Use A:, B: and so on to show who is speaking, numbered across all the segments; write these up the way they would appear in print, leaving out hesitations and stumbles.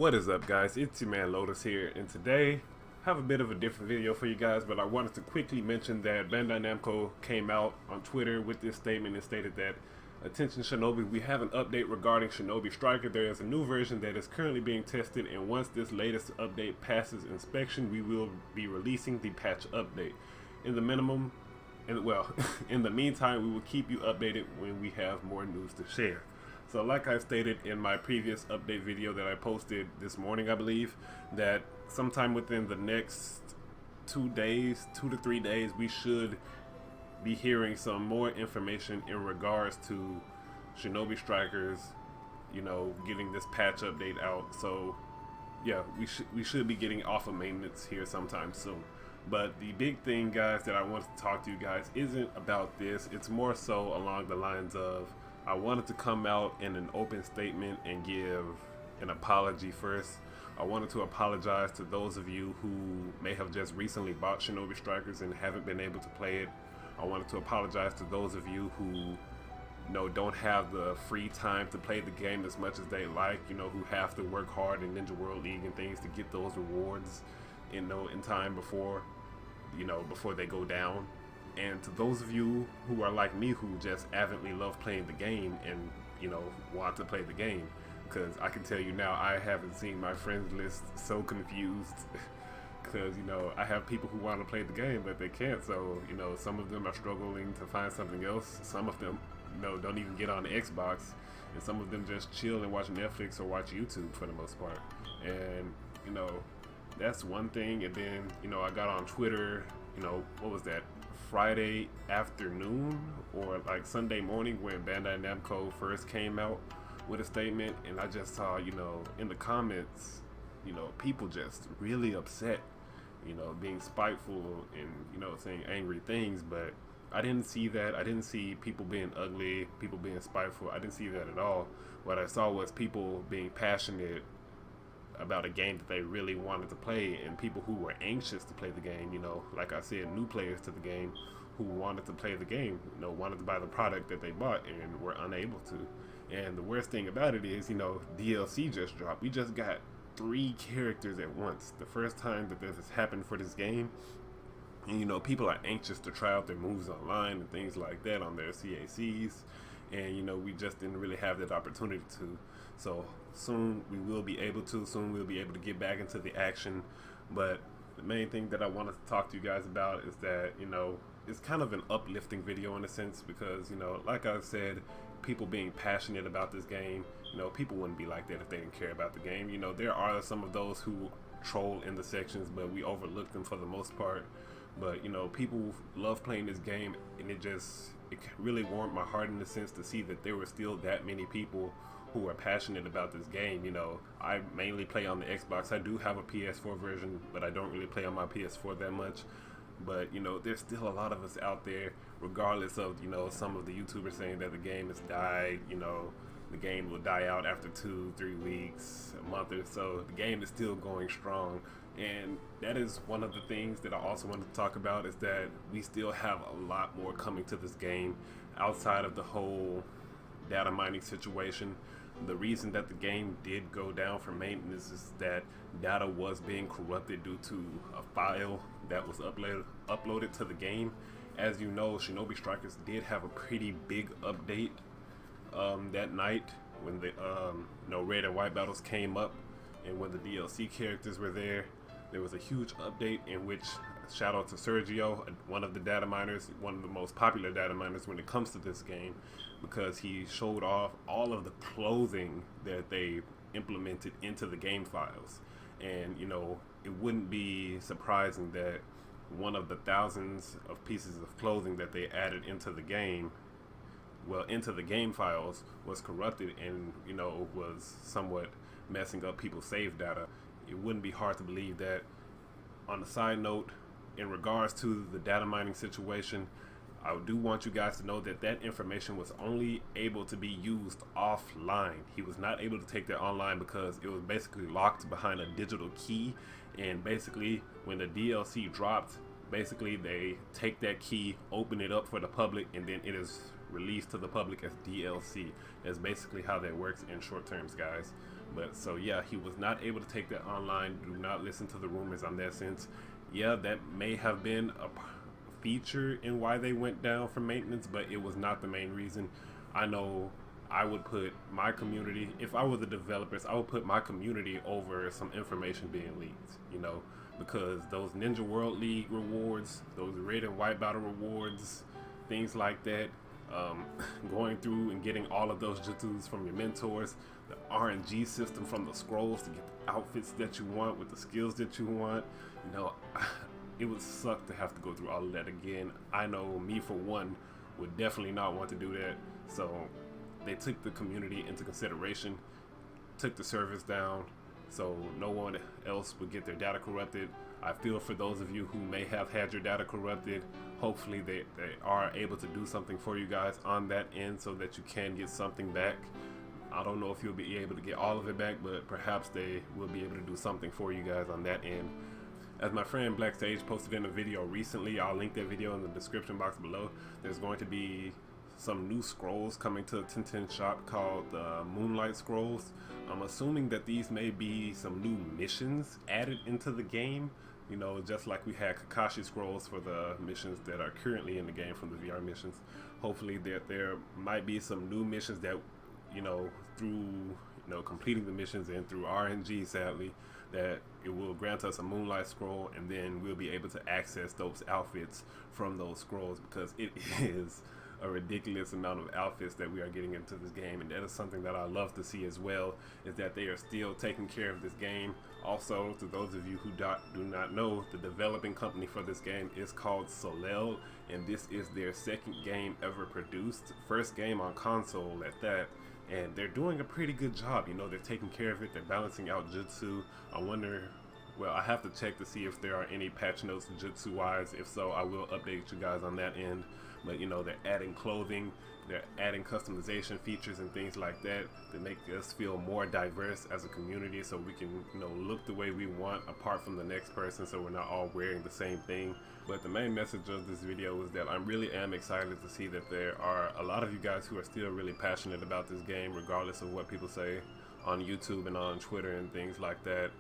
A: What is up, guys? It's your man Lotus here, and today I have a bit of a different video for you guys, but I wanted to quickly mention that Bandai Namco came out on Twitter with this statement and stated that, attention Shinobi, we have an update regarding Shinobi Striker. There is a new version that is currently being tested, and once this latest update passes inspection, we will be releasing the patch update. In the minimum, in the meantime, we will keep you updated when we have more news to share. So like I stated in my previous update video that I posted this morning, I believe, that sometime within the next 2 to 3 days, we should be hearing some more information in regards to Shinobi Strikers, getting this patch update out. So yeah, we should be getting off of maintenance here sometime soon. But the big thing, guys, that I want to talk to you guys isn't about this. It's more so along the lines of, I wanted to come out in an open statement and give an apology first. I wanted to apologize to those of you who may have just recently bought Shinobi Strikers and haven't been able to play it. I wanted to apologize to those of you who don't have the free time to play the game as much as they like, who have to work hard in Ninja World League and things to get those rewards in time before they go down. And to those of you who are like me, who just avidly love playing the game and want to play the game, because I can tell you now, I haven't seen my friends list so confused because I have people who want to play the game but they can't. So some of them are struggling to find something else. Some of them don't even get on the Xbox, and some of them just chill and watch Netflix or watch YouTube for the most part. And that's one thing. And then I got on Twitter, what was that, Friday afternoon or like Sunday morning, when Bandai Namco first came out with a statement, and I just saw in the comments people just really upset, being spiteful and saying angry things. But I didn't see that. I didn't see people being ugly, people being spiteful. I didn't see that at all. What I saw was people being passionate about a game that they really wanted to play, and people who were anxious to play the game, like I said, new players to the game who wanted to play the game, wanted to buy the product that they bought and were unable to. And the worst thing about it is, DLC just dropped. We just got 3 characters at once. The first time that this has happened for this game. And people are anxious to try out their moves online and things like that on their CACs. And we just didn't really have that opportunity to. So soon we will be able to. Soon we'll be able to get back into the action. But the main thing that I wanted to talk to you guys about is that it's kind of an uplifting video in a sense, because like I said, people being passionate about this game. People wouldn't be like that if they didn't care about the game. There are some of those who troll in the sections, but we overlook them for the most part. But people love playing this game, and it really warmed my heart in the sense to see that there were still that many people who are passionate about this game. I mainly play on the Xbox. I do have a PS4 version, but I don't really play on my PS4 that much. But there's still a lot of us out there, regardless of some of the YouTubers saying that the game has died. The game will die out after 2-3 weeks, a month or so. The game is still going strong. And that is one of the things that I also wanted to talk about, is that we still have a lot more coming to this game outside of the whole data mining situation. The reason that the game did go down for maintenance is that data was being corrupted due to a file that was uploaded to the game. As you know, Shinobi Strikers did have a pretty big update that night when the red and white battles came up, and when the DLC characters were there. There was a huge update in which, shout out to Sergio, one of the data miners, one of the most popular data miners when it comes to this game, because he showed off all of the clothing that they implemented into the game files. And it wouldn't be surprising that one of the thousands of pieces of clothing that they added into the game, into the game files, was corrupted and was somewhat messing up people's save data. It wouldn't be hard to believe that. On a side note, in regards to the data mining situation, I do want you guys to know that that information was only able to be used offline. He was not able to take that online because it was basically locked behind a digital key. And basically, when the DLC dropped, basically they take that key, open it up for the public, and then it is released to the public as DLC. That's basically how that works in short terms, guys. But so yeah, he was not able to take that online. Do not listen to the rumors on that sense. Yeah, that may have been a feature in why they went down for maintenance, but it was not the main reason. I know I would put my community, if I were the developers, I would put my community over some information being leaked, you know, because those Ninja World League rewards, those red and white battle rewards, things like that, going through and getting all of those jutsus from your mentors, the RNG system from the scrolls to get the outfits that you want with the skills that you want, you know, it would suck to have to go through all of that again. I know me for one would definitely not want to do that. So they took the community into consideration, took the servers down so no one else would get their data corrupted. I feel for those of you who may have had your data corrupted, hopefully they are able to do something for you guys on that end so that you can get something back. I don't know if you'll be able to get all of it back, but perhaps they will be able to do something for you guys on that end. As my friend Black Sage posted in a video recently, I'll link that video in the description box below. There's going to be some new scrolls coming to the 1010 shop called the Moonlight Scrolls. I'm assuming that these may be some new missions added into the game. You know, just like we had Kakashi scrolls for the missions that are currently in the game from the VR missions. Hopefully there might be some new missions that, you know, through completing the missions and through RNG, sadly, that it will grant us a Moonlight Scroll, and then we'll be able to access those outfits from those scrolls, because it is a ridiculous amount of outfits that we are getting into this game, and that is something that I love to see as well, is that they are still taking care of this game. Also, to those of you who do not know, the developing company for this game is called Soleil, and this is their second game ever produced, first game on console at that. And they're doing a pretty good job. You know, they're taking care of it. They're balancing out jutsu. I wonder, well, I have to check to see if there are any patch notes jutsu wise. If so, I will update you guys on that end. But you know, they're adding clothing, they're adding customization features and things like that to make us feel more diverse as a community, so we can, you know, look the way we want apart from the next person, so we're not all wearing the same thing. But the main message of this video is that I really am excited to see that there are a lot of you guys who are still really passionate about this game, regardless of what people say on YouTube and on Twitter and things like that.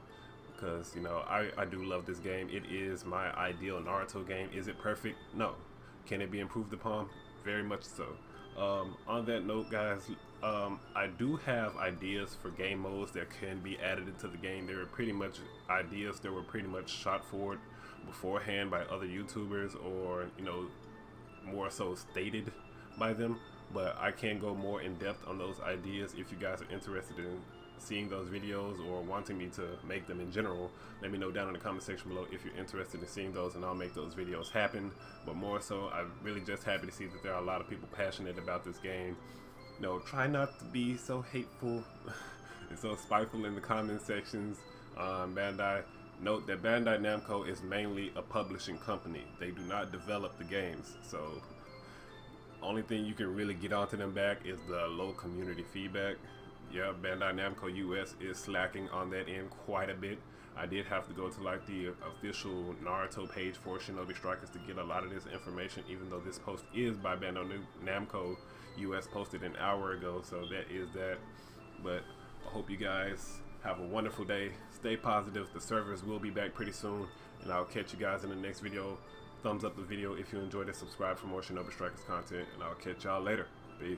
A: Because, you know, I do love this game. It is my ideal Naruto game. Is it perfect? No. Can it be improved upon? Very much so. On that note, guys, I do have ideas for game modes that can be added into the game. There are pretty much ideas that were pretty much shot forward beforehand by other YouTubers, or, you know, more so stated by them. But I can go more in depth on those ideas if you guys are interested in seeing those videos or wanting me to make them in general. Let me know down in the comment section below if you're interested in seeing those, and I'll make those videos happen. But more so, I'm really just happy to see that there are a lot of people passionate about this game. You know, try not to be so hateful and so spiteful in the comment sections. Bandai, note that Bandai Namco is mainly a publishing company. They do not develop the games, so only thing you can really get onto them back is the low community feedback. Yeah, Bandai Namco US is slacking on that end quite a bit. I did have to go to like the official Naruto page for Shinobi Strikers to get a lot of this information, even though this post is by Bandai Namco US, posted an hour ago, so that is that. But I hope you guys have a wonderful day. Stay positive. The servers will be back pretty soon, and I'll catch you guys in the next video. Thumbs up the video if you enjoyed it. Subscribe for more Shinobi Strikers content, and I'll catch y'all later. Peace.